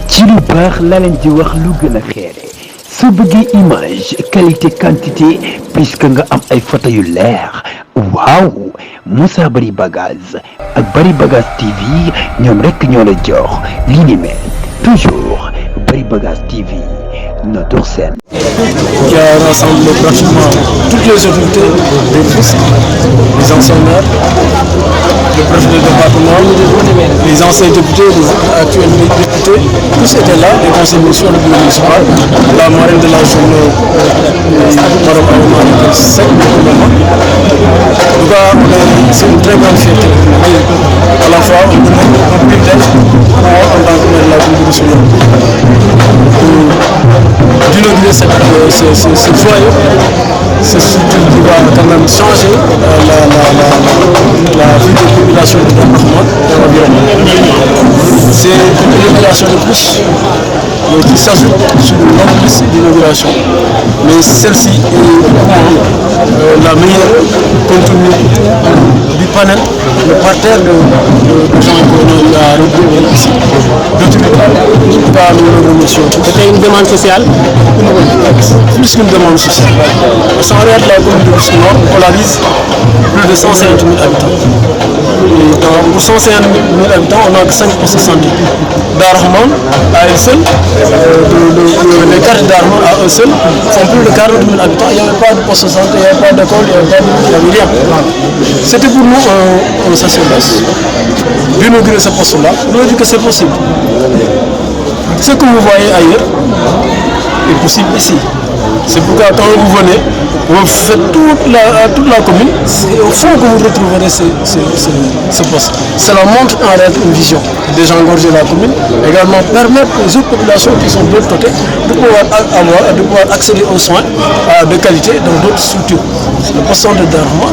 ci lu baax la leen di wax lu gën a xeere su bëggee image qualité quantité puisque nga am ay photo yu leer waaw Moussa Bari Bagage ak Bari Bagage TV ñoom rekk ñoo la jox li ni mel toujours Bari Bagage TV notre scène qui a rassemblé pratiquement toutes les autorités des Rufisque, les anciens maires, le préfet du département, les anciens députés, les actuels députés, tous étaient là, les conseils municipaux, le bureau municipal, la marraine de la journée, Madame Aouma, était sec pour le moment. En tout cas, c'est une très grande fierté. À la fois, on donne un privilège en tant que maire de la ville de Soudan d'inaugurer ce foyer, ce structure qui va quand même changer la vie des populations de département et environnement. C'est une inauguration de plus, mais qui s'ajoute sur une longue liste d'inauguration. Mais celle-ci est la meilleure compte tenu du panel, le parterre de gens qu'on a regroupés ici. D'autres pas nous remercions. C'était une demande sociale? Plus qu'une demande sociale. Parce qu'en réalité, la commune de Rufisque Nord polarise plus de 150 000 habitants. Et pour 150 000 habitants, on n'a que 5 postes de santé. Darahman, à elle seule, les quartiers d'Arman à eux seuls font plus de 40 000 habitants. Il n'y avait pas de poste de santé, il n'y avait pas d'école, il n'y avait rien. C'était pour nous un sacerdoce d'inaugurer ce poste-là. On a dit que c'est possible. Ce que vous voyez ailleurs est possible ici. C'est pourquoi quand vous venez, vous faites toute la commune, c'est au fond que vous retrouverez ce poste. Cela montre en réalité une vision. Désengorger la commune, également permettre aux autres populations qui sont de l'autre côté de pouvoir accéder aux soins de qualité dans d'autres structures. Le poste de Darma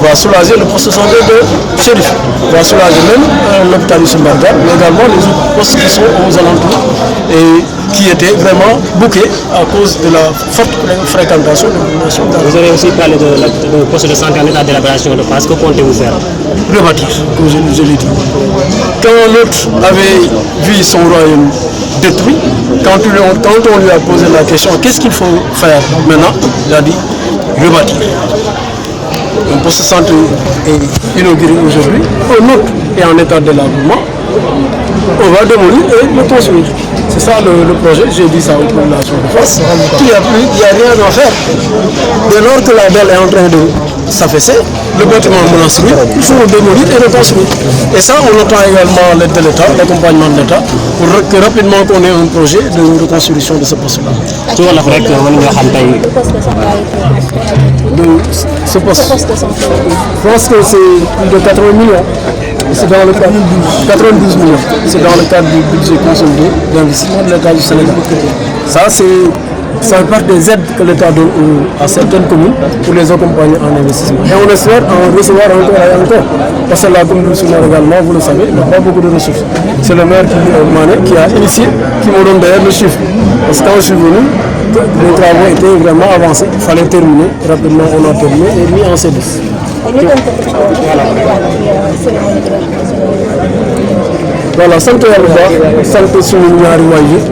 va soulager le poste de santé de Chérif, va soulager même l'hôpital de Sumbarga, mais également les autres postes qui sont aux alentours et qui étaient vraiment bouqués à cause de la forte fréquentation de la population. Vous avez aussi parlé de poste de santé en état d'élaboration de phase. Que comptez-vous faire? Rebâtir, comme je l'ai dit. Quand l'autre avait vu son royaume détruit, quand on lui a posé la question qu'est-ce qu'il faut faire maintenant, il a dit rebâtir. Un poste de santé est inauguré aujourd'hui, un autre est en état d'élaboration. On va démolir et le construire. C'est ça le projet, j'ai dit ça aux populations de face. Il n'y a rien à faire. Dès lors que la dalle est en train de s'affaisser, le bâtiment menace, il faut le démolir et le construire. Et ça, on attend également l'aide de l'État, l'accompagnement de l'État, pour que rapidement qu'on ait un projet de reconstruction de ce poste-là. Tu vois la vraie que ce poste, je pense que c'est plus de 80 millions. C'est dans le cadre 92 millions. C'est dans le cadre du budget consolidé d'investissement de l'État du Sénégal. Ça fait partie des aides que l'État donne à certaines communes pour les accompagner en investissement. Et on espère en recevoir encore et encore. Parce que la commune de Soudan également, vous le savez, n'a pas beaucoup de ressources. C'est le maire qui a initié, qui me donne d'ailleurs le chiffre. Parce que quand je suis venu, les travaux étaient vraiment avancés. Il fallait terminer. Rapidement, on a terminé et mis en service. Voilà, sant yàlla bu baax sant suñu ñaari waajur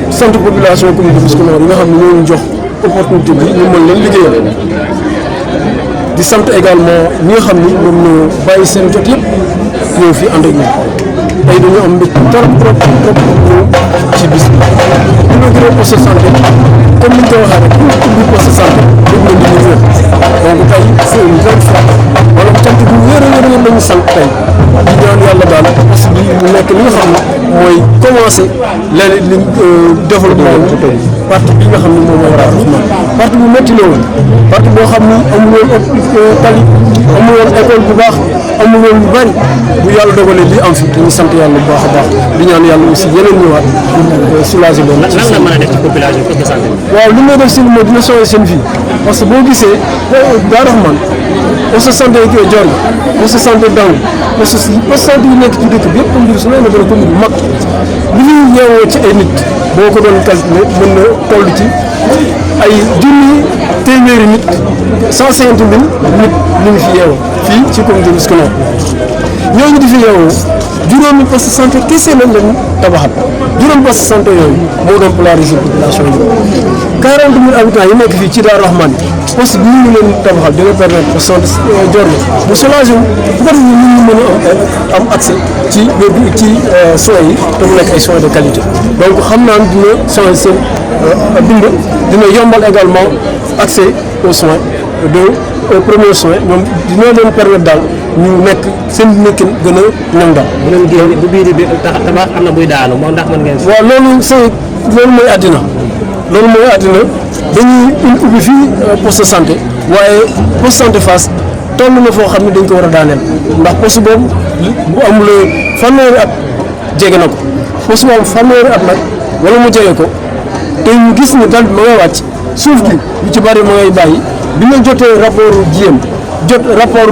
sant population commune de Rufisque Nord yi nga xam ne ñoo ñu jox opportunité bi ñu mën leen liggéeyal di sant également ñi nga xam ni ñoom ñoo bàyyi seen jot yëpp ñëw fii ànd ak ñun tey dañoo am mbir trop ñëw ci bis bi. inauguré poste de santé comme ni ñu ko waxee rek ubbi poste de santé dégg nañ li ñu wér donc tey c'est une grande frappe wala cant bu wér a lañu sant tey di ñaan yàlla daal poste bi mu nekk li nga xam ne mooy commencé leneen développement parti bi nga xam ne moom mooy Rahma parti bu métti la woon parti boo xam ni amul woon tali amul woon école bu baax amul woon lu bari bu yàlla dogalee li am fi dañuy sant yàlla bu baax a baax di ñaan yàlla aussi yeneen ñëwaat pour soulager loolu. lan la mën a def ci population poste de santé. waaw li may def si mooy dina sauver seen vie parce que boo gisee Darahman poste de santé Dior poste de santé Dang poste de santé yi nekk ci dëkk bi yëpp comme su ne la commune bu mag li ñuy yeewoo ci ay nit boo ko doon calculer mën na toll ci ay junni téeméeri nit 150 000 nit ñu ngi fi yeewoo fii ci commune de Rufisque Nord ñooñu di fi yeewoo juróomi poste santé kese lañ leen tabaxat juróomi poste santé yooyu moo doon polariser population yi 40 000 habitants yi nekk fii ci Darou Rahmane poste bi ñu leen tabaxal dina permettre poste santé Diorno mu soulagé wu bu ko defee nit ñi mën a am accès ci soins yi te mu nekk ay soins de qualité donc xam naa dina changer seen dund dina yombal également accès aux soins aux premiers soins ñoom dina leen permettre daal ñu nekk seen nekkin gën a ñoŋ daal. bu biir bi tabax am na buy daanu moom ndax mën ngeen. waaw loolu mooy àddina dañuy ubbi fii poste de santé waaye poste santé Fass toll na foo xam ne dañ ko war a daaneel ndax poste boobu bu amulee fanweeri at jege na ko poste boobu fanweeri at nag wala mu jege ko te ñu gis ni dal bi ma ngay wàcc suuf gi lu ci bari ma ngay bàyyi bi nga jotee rapport JM jot rapport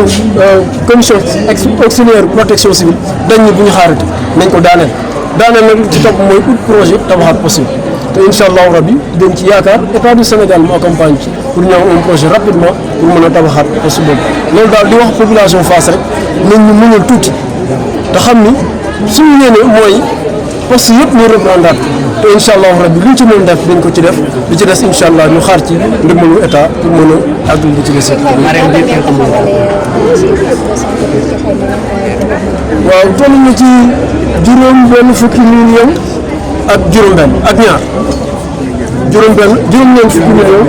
commission auxiliaire protection civile dañ ne bu ñu xaarati nañ ko daaneel nag ci topp mooy ut projet tabaxaat possible te incha allahu rabi dañ ci yaakaar état du Sénégal mu accompagne ci pour ñu am un projet rapidement pour mën a tabaxaat poste boobu loolu daal di wax population Fass rek nañ ñu mënal tuuti te xam ni suñu yéene mooy poste yëpp ñu reprendre te incha allahu rabi luñ ci mën def dañ ko ci def li ci des incha allah ñu xaar ci ndimbalu état pour mën a àggal li ci des yëpp. waaw toll na ci juróom-benn fukki million ak juróom-benn ak ñaar juróom-ñeent fukki million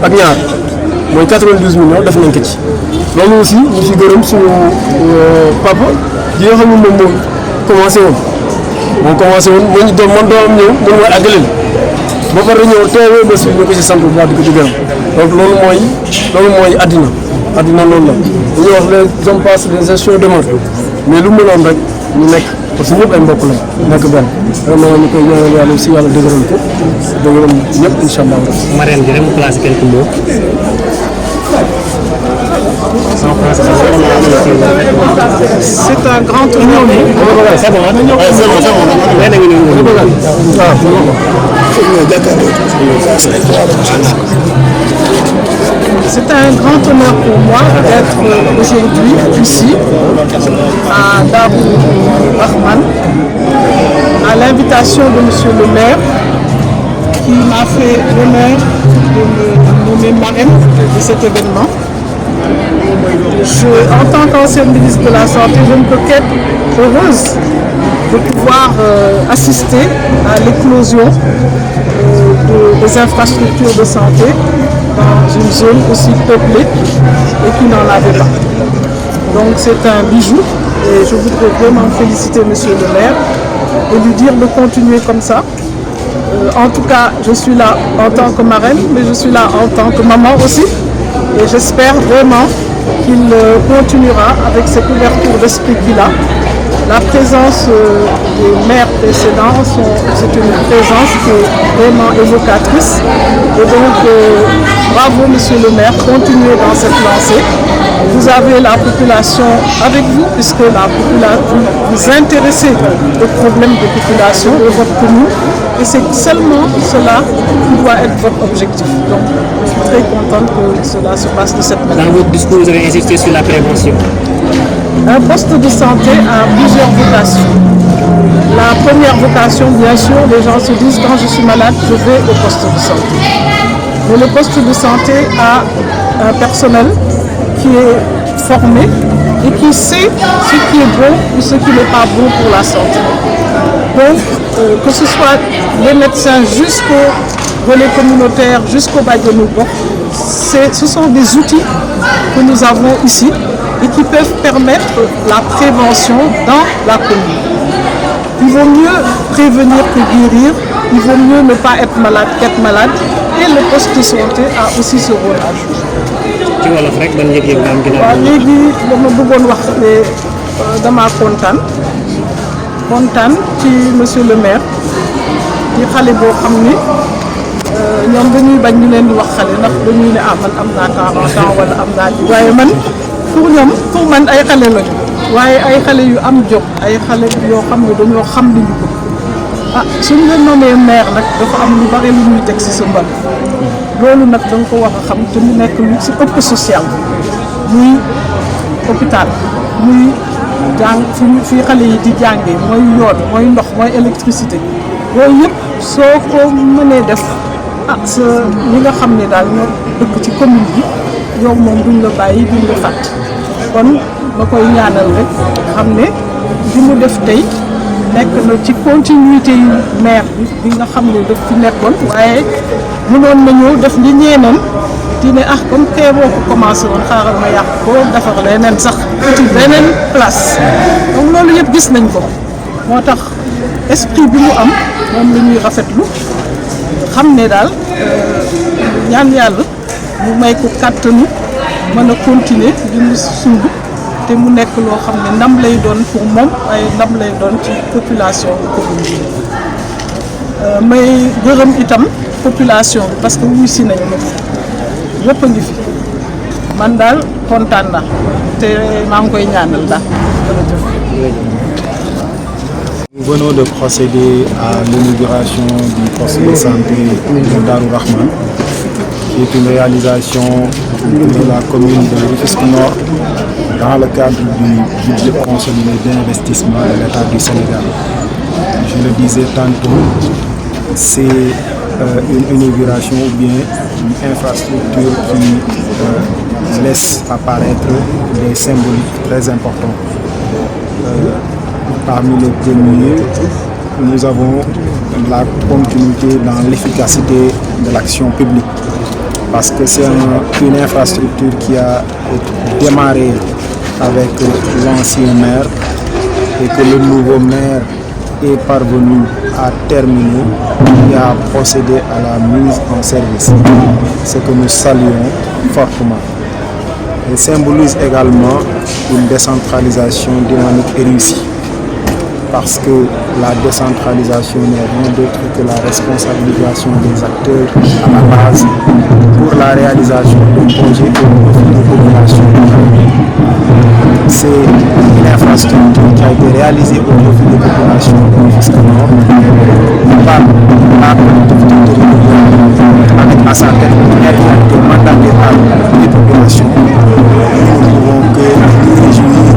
ak ñaar mooy 92 millions def nañ ko ci loolu aussi ñu fi gërëm suñu papa yi nga xam ne moom moo commencé woon moo ñu doon man doomam ñëw moom mooy àggaleel ba pare ñëw teewee bés bi ñu ko ci sant bu baax di ko ci gërëm donc loolu mooy addina loolu la dañuy wax les hommes passent les gestions demeurent mais lu mënoon rek ñu nekk parce que ñëpp ay mbokk la nekk benn vraiment ñu koy ñaanal yàlla aussi yàlla dëgëral ko dëgëral ñëpp incha allah. Marème Dieng mu classé quelques mots. C'est un grand honneur. C'est un grand honneur pour moi d'être aujourd'hui ici à Darou Rahmane à l'invitation de Monsieur le maire qui m'a fait l'honneur de me nommer marraine de cet événement. En tant qu'ancienne ministre de la Santé, je ne peux qu'être heureuse de pouvoir assister à l'éclosion des infrastructures de santé dans une zone aussi peuplée et qui n'en avait pas. Donc c'est un bijou et je voudrais vraiment féliciter Monsieur le maire et lui dire de continuer comme ça. En tout cas, je suis là en tant que marraine, mais je suis là en tant que maman aussi. Et j'espère vraiment qu'il continuera avec cette ouverture d'esprit qu'il a. La présence des maires précédents, c'est une présence qui est vraiment évocatrice. Et donc, bravo Monsieur le maire, continuez dans cette lancée. Vous avez la population avec vous, puisque vous intéressez aux problèmes de population de votre commune. Et c'est seulement cela qui doit être votre objectif. Donc, je suis très contente que cela se passe de cette manière. Dans votre discours, vous avez insisté sur la prévention. Un poste de santé a plusieurs vocations. La première vocation, bien sûr, les gens se disent quand je suis malade, je vais au poste de santé. Mais le poste de santé a un personnel qui est formé et qui sait ce qui est bon ou ce qui n'est pas bon pour la santé. Donc, que ce soit les médecins jusqu'au relais communautaire, jusqu'au Badianoubok, ce sont des outils que nous avons ici et qui peuvent permettre la prévention dans la commune. Il vaut mieux prévenir que guérir, il vaut mieux ne pas être malade qu'être malade, et le poste de santé a aussi ce rôle à jouer. ci wolof rek ban yëg-yëg nga am ginnaaw. waaw léegi dama bëggoon wax ne damaa kontaan ci monsieur le maire ci xale boo xam ni ñoom dañuy bañ ñu leen di wax xale ndax dañuy ne man am naa 40 ans wala am naa ji waaye man pour man ay xale lañu waaye ay xale yu am jom ay xale yoo xam ne dañoo xam li ñu bëgg suñu leen nommee maire nag dafa am lu bari lu ñuy teg ci sa mbal loolu nag da nga ko war a xam te mu nekk lu ci ëpp social muy hôpital muy jàng fi xale yi di jàngee mooy yoon mooy ndox mooy électricité yooyu yëpp soo ko mënee def sa ñi nga xam ne daal ñoo dëkk ci commune bi yow moom duñ la bàyyi duñ la fàtt kon ma koy ñaanal rek xam ne li mu def tey nekk na ci continuité yu maire bi nga xam ne daf fi nekkoon waaye mënoon nañu def li ñeenam di ne comme kee boo ko commencé woon xaaral ma yàq ko defar leneen sax ci beneen place donc loolu yëpp gis nañ ko moo tax esprit bi mu am moom la ñuy rafetlu xam ne daal ñaan yàlla mu may ko kàttanu mën a continuer li mu sumb te mu nekk loo xam ne ndam lay doon pour moom waaye ndam lay doon ci population bi commune bi may gërëm itam population bi parce que wuy si nañ ma yëpp a ngi fi man daal kontaan na te maa ngi koy ñaanal daal jërëjëf. Nous venons de procéder à l'inauguration du poste de santé de Darou Rahman, qui est une réalisation de la commune de Rufisque Nord dans le cadre du budget consolidé d'investissement de l'État du Sénégal. Je le disais tantôt, c'est une inauguration ou bien une infrastructure qui laisse apparaître des symboliques très importants. Parmi les premiers, nous avons la continuité dans l'efficacité de l'action publique, parce que c'est une infrastructure qui a démarré avec l'ancien maire et que le nouveau maire est parvenu à terminer et à procéder à la mise en service, ce que nous saluons fortement. Elle symbolise également une décentralisation dynamique et réussie, parce que la décentralisation n'est rien d'autre que la responsabilisation des acteurs à la base pour la réalisation de projets au profit des populations. C'est une infrastructure qui a été réalisée au profit des populations de Rufisque Nord par la collectivité territoriale avec à sa tête une maire qui a été mandatée par les populations. Nous ne pouvons que nous réjouir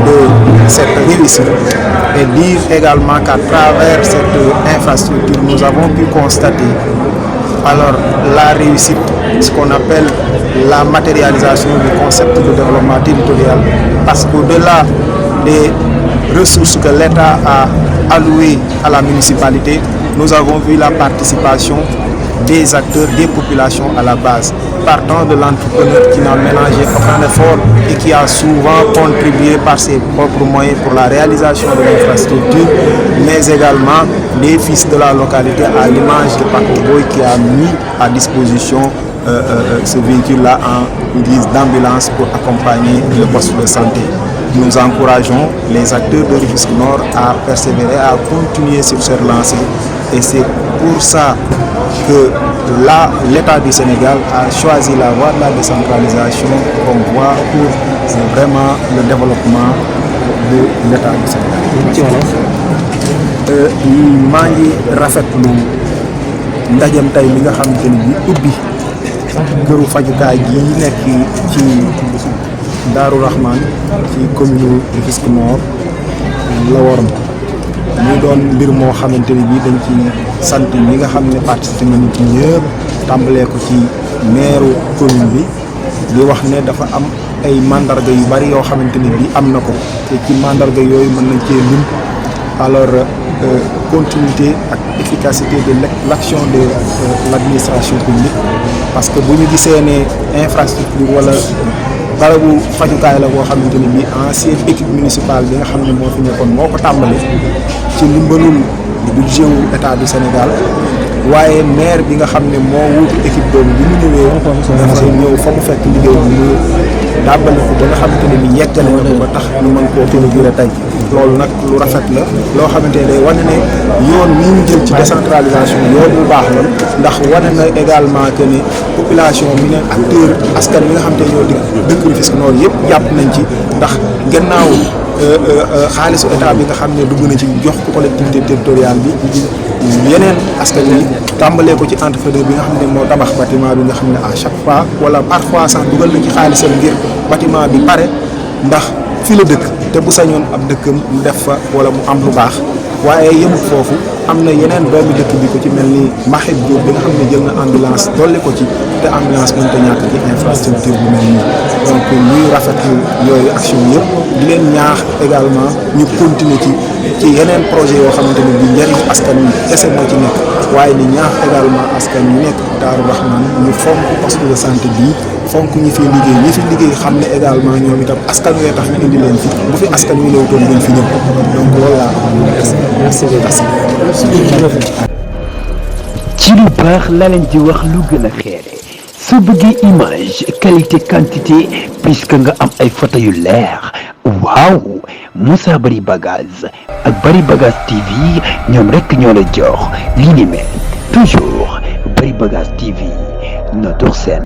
de cette réussite et dire également qu'à travers cette infrastructure, nous avons pu constater alors la réussite, ce qu'on appelle la matérialisation du concept de développement territorial, parce qu'au-delà des ressources que l'État a allouées à la municipalité, nous avons vu la participation des acteurs, des populations à la base, partant de l'entrepreneur qui n'a ménagé aucun effort et qui a souvent contribué par ses propres moyens pour la réalisation de l'infrastructure, mais également les fils de la localité, à l'image de Paco Boy qui a mis à disposition ce véhicule-là en guise d'ambulance pour accompagner le poste de santé. Nous encourageons les acteurs de Rufisque Nord à persévérer, à continuer sur cette lancée, et c'est pour ça que l'État du Sénégal a choisi la voie de la décentralisation comme voie pour vraiment le développement de l'État du Sénégal. maa ngi rafetlu ndajem tey li nga xamante ni bi ubbi këru fajukaay gi nekk ci Darou Rahman ci commune Rufisque Nord la waroon muy doon mbir moo xamante ni bi dañ ci sant ñi nga xam ne participé nañu ci ñëpp tàmbalee ko ci maire commune bi di wax ne dafa am ay mandarga yu bari yoo xamante ni bi am na ko te ci mandarga yooyu mën nañ cee lim alors continuité ak efficacité de l'action de l'administration publique, parce que bu ñu gisee ne infrastructure wala barabu fajukaay la boo xamante ni bii ancienne équipe municipale bi nga xam ne moo fi nekkoon moo ko tàmbali ci ndimbalul budget wu état du Sénégal, waaye maire bi nga xam ne moo wuutu équipe boobu bi mu ñëwee dafa ñëw fa mu fekk liggéey bi mu dàbbale ko ba nga xamante ne bii yeggale na ko ba tax ñu mën koo inauguré tey. loolu nag lu rafet la loo xamante ne day wane ne yoon wi ñu jël ci décentralisation yoon bu baax la, ndax wane na également que ne population bi ne acteur askan wi nga xamante ne ñoo dëkk Rufisque Nord yëpp jàpp nañ ci, ndax gannaaw xaalisu état bi nga xam ne dugg na ci jox ko collectivité territoriale bi, yeneen askan wi tàmbalee ko ci entrepreneur bi nga xam ne moo tabax bâtiment bi nga xam ne à chaque fois wala parfois sax dugal na ci xaalisam ngir bâtiment bi pare ndax fi la dëkk te bu sañoon ab dëkkam mu def fa wala mu am lu baax waaye yemut foofu am na yeneen doomi dëkk bi ko ci mel ni Mahib Diop bi nga xam ne jël na ambulance dolli ko ci te ambulance mënta ñàkk ci infrastructure bu mel nii donc ñuy rafetlu yooyu action yëpp di leen ñaax également ñu continuer ci yeneen projet yoo xamante ne bi njëriñ askan wi kese moo ci nekk waaye di ñaax également askan wi nekk Daaru Rahman ñu fonk poste de santé bii fonk ñi fi liggéey xam ne également ñoom itam askan wee tax ñu indi leen fi bu fi askan wi néewtoon duñ fi ñëw donc loolu laa merci ci lu baax la leen di wax lu gën a xeere soo bëggee image qualité quantité puisque nga am ay photo yu leer waaw Moussa Bari Bagage ak Bari Bagage TV ñoom rekk ñoo la jox li ni mel toujours Bari Bagage TV notre scène.